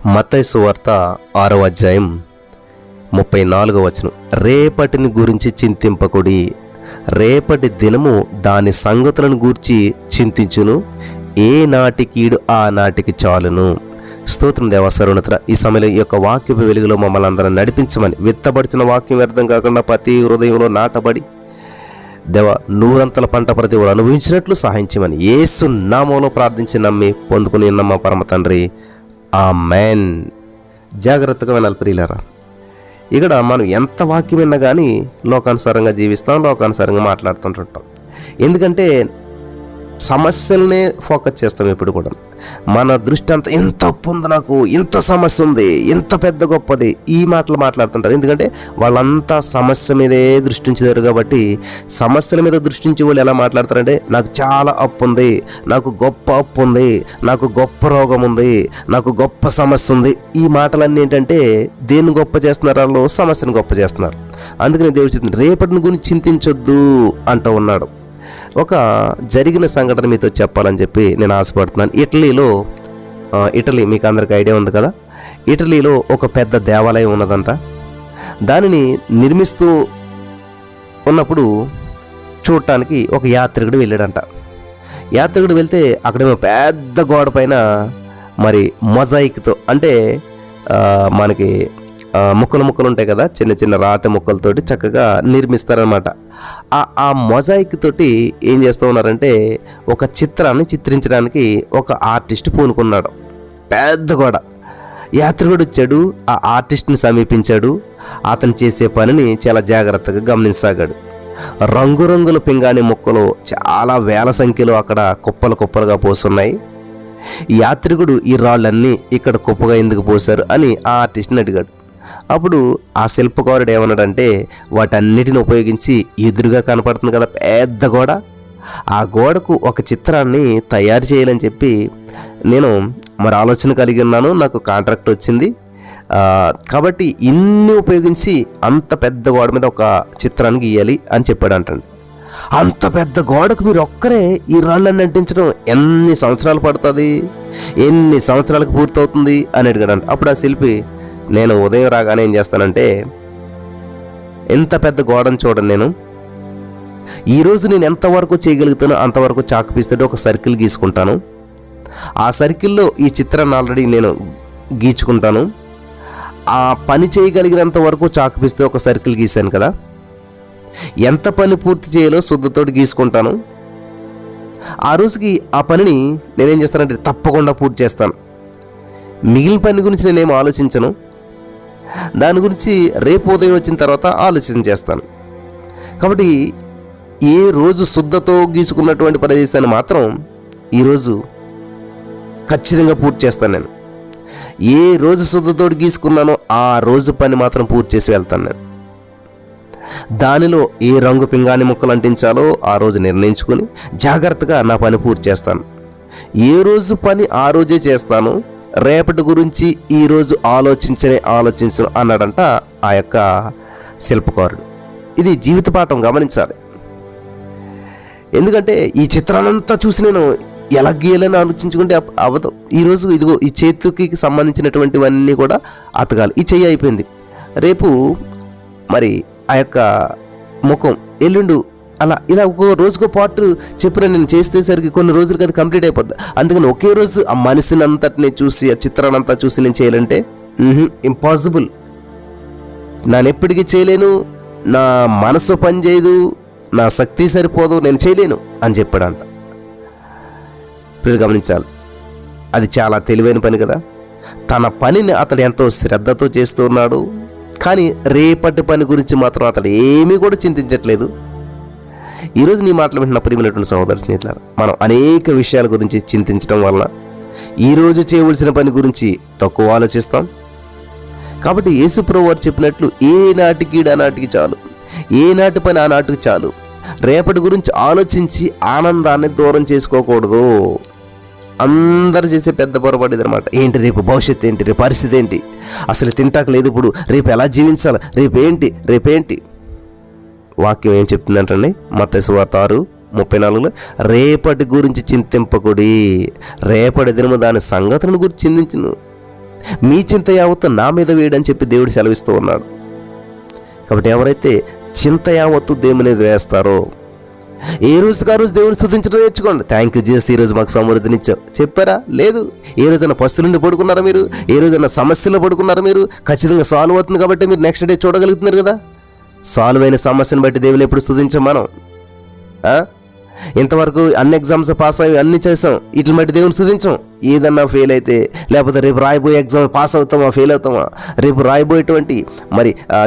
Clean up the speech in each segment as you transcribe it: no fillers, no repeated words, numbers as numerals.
మత్తయి సువార్త 6వ అధ్యాయం 34వ వచనం. రేపటిని గురించి చింతింపకుడి, రేపటి దినము దాని సంగతులను గూర్చి చింతించును, ఏ నాటికీడు ఆ నాటికి చాలును. స్తోత్రం దేవా సర్వోన్నతుడా, ఈ సమయంలో ఈ యొక్క వాక్యపు వెలుగులో మమ్మల్ని అందరం నడిపించమని, విత్తబడిచిన వాక్యం వ్యర్థం కాకుండా ప్రతి హృదయంలో నాటబడి దేవా నూరంతల పంట ప్రతి వారు అనుభవించినట్లు సహాయించమని యేసు నామములో ప్రార్థించి నమ్మి పొందుకుని ఉన్న మా పరమ తండ్రి, ఆమేన్. జాగ్రత్తగా వినాలి ప్రియులారా. ఇక్కడ మనం ఎంత వాక్యం విన్నా కానీ లోకానుసారంగా జీవిస్తాం, లోకానుసారంగా మాట్లాడుతుంటుంటాం. ఎందుకంటే సమస్యలనే ఫోకస్ చేస్తాం ఎప్పుడు కూడా. మన దృష్టి అంతా ఎంత ఉంది, నాకు ఇంత సమస్య ఉంది, ఇంత పెద్ద గొప్పది, ఈ మాటలు మాట్లాడుతుంటారు. ఎందుకంటే వాళ్ళంతా సమస్య మీదే దృష్టించారు కాబట్టి. సమస్యల మీద దృష్టించే వాళ్ళు ఎలా మాట్లాడతారంటే, నాకు చాలా అప్పు ఉంది, నాకు గొప్ప అప్పు ఉంది, నాకు గొప్ప రోగం ఉంది, నాకు గొప్ప సమస్య ఉంది. ఈ మాటలన్నీ ఏంటంటే దేన్ని గొప్ప చేస్తున్నారు? వాళ్ళు సమస్యను గొప్ప చేస్తున్నారు. అందుకని దేవుడు చెప్తుంది, రేపటిని గురించి చింతించొద్దు అంటూ ఉన్నాడు. ఒక జరిగిన సంఘటన మీతో చెప్పాలని చెప్పి నేను ఆశపడుతున్నాను. ఇటలీ మీకు అందరికి ఐడియా ఉంది కదా. ఇటలీలో ఒక పెద్ద దేవాలయం ఉన్నదంట. దానిని నిర్మిస్తూ ఉన్నప్పుడు చూడటానికి ఒక యాత్రికుడు వెళ్ళాడంట. యాత్రికుడు వెళ్తే అక్కడేమో పెద్ద గోడ పైన మరి మొజాయిక్తో, అంటే మనకి ముక్కలు ఉంటాయి కదా, చిన్న చిన్న రాతి ముక్కలతోటి చక్కగా నిర్మిస్తారనమాట. ఆ మొజాయిక్ తోటి ఏం చేస్తూ ఉన్నారంటే, ఒక చిత్రాన్ని చిత్రించడానికి ఒక ఆర్టిస్ట్ పూనుకున్నాడు. పెద్ద గోడ. యాత్రికుడు వచ్చాడు, ఆ ఆర్టిస్ట్ని సమీపించాడు. అతను చేసే పనిని చాలా జాగ్రత్తగా గమనించసాగాడు. రంగురంగుల పింగాణి ముక్కలు చాలా వేల సంఖ్యలో అక్కడ కుప్పలుగా పోస్తున్నాయి. యాత్రికుడు ఈ రాళ్ళన్నీ ఇక్కడ కుప్పగా ఎందుకు పోశారు అని ఆ ఆర్టిస్ట్ని అడిగాడు. అప్పుడు ఆ శిల్పకారుడు ఏమన్నాడంటే, వాటన్నిటిని ఉపయోగించి ఎదురుగా కనపడుతుంది కదా పెద్ద గోడ, ఆ గోడకు ఒక చిత్రాన్ని తయారు చేయాలని చెప్పి నేను మరి ఆలోచన కలిగి ఉన్నాను, నాకు కాంట్రాక్ట్ వచ్చింది కాబట్టి ఇన్ని ఉపయోగించి అంత పెద్ద గోడ మీద ఒక చిత్రాన్ని గీయాలి అని చెప్పాడు అంటండి. అంత పెద్ద గోడకు మీరు ఒక్కరే ఈ రాళ్ళని అంటించడం ఎన్ని సంవత్సరాలు పడుతుంది, ఎన్ని సంవత్సరాలకు పూర్తవుతుంది అని అడిగాడంట. అప్పుడు ఆ శిల్పి, నేను ఉదయం రాగానే ఏం చేస్తానంటే, ఎంత పెద్ద గోడను చూడండి, నేను ఈరోజు నేను ఎంతవరకు చేయగలుగుతానో అంతవరకు చాకు పీస్తోటి ఒక సర్కిల్ గీసుకుంటాను. ఆ సర్కిల్లో ఈ చిత్రాన్ని ఆల్రెడీ నేను గీచుకుంటాను. ఆ పని చేయగలిగినంత వరకు చాకు పీస్తే ఒక సర్కిల్ గీసాను కదా, ఎంత పని పూర్తి చేయాలో శుద్ధతోటి గీసుకుంటాను. ఆ రోజుకి ఆ పనిని నేనేం చేస్తానంటే తప్పకుండా పూర్తి చేస్తాను. మిగిలిన పని గురించి నేనేం ఆలోచించను, దాని గురించి రేపు ఉదయం వచ్చిన తర్వాత ఆలోచన చేస్తాను. కాబట్టి ఏ రోజు శుద్ధతో గీసుకున్నటువంటి ప్రదేశాన్ని మాత్రం ఈరోజు ఖచ్చితంగా పూర్తి చేస్తాను. నేను ఏ రోజు శుద్ధతో గీసుకున్నానో ఆ రోజు పని మాత్రం పూర్తి చేసి వెళ్తాను. నేను దానిలో ఏ రంగు పింగాణి ముక్కలు అంటించాలో ఆ రోజు నిర్ణయించుకొని జాగ్రత్తగా నా పని పూర్తి చేస్తాను. ఏ రోజు పని ఆ రోజే చేస్తాను, రేపటి గురించి ఈరోజు ఆలోచించను అన్నాడంట ఆ యొక్క శిల్పకారుడు. ఇది జీవిత పాఠం, గమనించాలి. ఎందుకంటే ఈ చిత్రానంతా చూసి నేను ఎలా గీయాలని ఆలోచించుకుంటే అవ్వదు. ఈరోజు ఇదిగో ఈ చేతికి సంబంధించినటువంటివన్నీ కూడా అతకాలి. ఈ చెయ్యి అయిపోయింది, రేపు మరి ఆ యొక్క ముఖం, ఎల్లుండు, అలా ఇలా ఒక్కో రోజుకో పార్ట్ చెప్పిన నేను చేసేసరికి కొన్ని రోజులకి అది కంప్లీట్ అయిపోద్ది. అందుకని ఒకే రోజు ఆ మనిషిని అంతటిని చూసి, ఆ చిత్రాన్ని అంతా చూసి నేను చేయాలంటే ఇంపాసిబుల్. నేను ఎప్పటికీ చేయలేను, నా మనసు పనిచేయదు, నా శక్తి సరిపోదు, నేను చేయలేను అని చెప్పాడంట. ఇప్పుడు గమనించాలి, అది చాలా తెలివైన పని కదా. తన పనిని అతడు ఎంతో శ్రద్ధతో చేస్తూ ఉన్నాడు, కానీ రేపటి పని గురించి మాత్రం అతడు ఏమీ కూడా చింతించట్లేదు. ఈరోజు నీ మాటలు వింటున్న ప్రియమైనటువంటి సహోదర స్నేహితులారా, మనం అనేక విషయాల గురించి చింతించడం వలన ఈరోజు చేయవలసిన పని గురించి తక్కువ ఆలోచిస్తాం. కాబట్టి యేసు ప్రభువు వారు చెప్పినట్లు, ఏ నాటికి ఆ నాటికి చాలు, ఏ నాటి పని ఆ నాటికి చాలు. రేపటి గురించి ఆలోచించి ఆనందాన్ని దూరం చేసుకోకూడదు. అందరూ చేసే పెద్ద పొరపాటు అనమాట. ఏంటి రేపు భవిష్యత్తు ఏంటి, రేపు పరిస్థితి ఏంటి, అసలు తింటాక లేదు, ఇప్పుడు రేపు ఎలా జీవించాలి, రేపేంటి. వాక్యం ఏం చెప్తుందంటే, మత్తయి సువార్త 6:34, రేపటి గురించి చింతింపకుడి, రేపటి దినము దాని సంగతులను గురించి చింతించును. మీ చింత యావత్తు నా మీద వేయడని చెప్పి దేవుడు సెలవిస్తూ ఉన్నాడు. కాబట్టి ఎవరైతే చింత యావత్తు దేవుని మీద వేస్తారో, ఏ రోజుకి ఆ రోజు దేవుని స్తుతించడం నేర్చుకోండి. థ్యాంక్ యూ జీసస్, ఈరోజు మాకు సమృద్ధినిచ్చావు చెప్పారా? లేదు. ఏ రోజైనా పస్తులుండి పడుకున్నారా మీరు? ఏ రోజైనా సమస్యలో పడుకున్నారా మీరు? ఖచ్చితంగా సాల్వ్ అవుతుంది కాబట్టి మీరు నెక్స్ట్ డే చూడగలుగుతున్నారు కదా. సాల్వ్ అయిన సమస్యను బట్టి దేవుని ఎప్పుడు స్తుతించాం మనం? ఇంతవరకు అన్ని ఎగ్జామ్స్ పాస్ అయ్యి అన్ని చేసాం, వీటిని బట్టి దేవుని స్తుతించాం. ఏదన్నా ఫెయిల్ అయితే, లేకపోతే రేపు రాయబోయే ఎగ్జామ్ పాస్ అవుతామా ఫెయిల్ అవుతామా, రేపు రాయబోయేటువంటి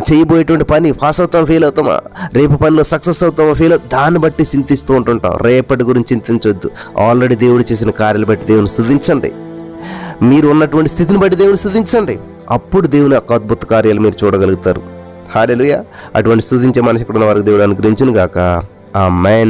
చేయబోయేటువంటి పని పాస్ అవుతామా ఫెయిల్ అవుతామా, రేపు పనిలో సక్సెస్ అవుతామా ఫెయిల్ అవుతాం, దాన్ని బట్టి చింతిస్తూ ఉంటుంటాం. రేపటి గురించి చింతించొద్దు. ఆల్రెడీ దేవుడు చేసిన కార్యాలు బట్టి దేవుని స్తుతించండి. మీరు ఉన్నటువంటి స్థితిని బట్టి దేవుని స్తుతించండి. అప్పుడు దేవుని యొక్క అద్భుత కార్యాలు మీరు చూడగలుగుతారు. హల్లెలూయా. అటువంటి స్తుతించే మనిషి ఇక్కడ ఉన్న వారికి దేవుడు అనుగ్రహించును గాక. ఆమేన్.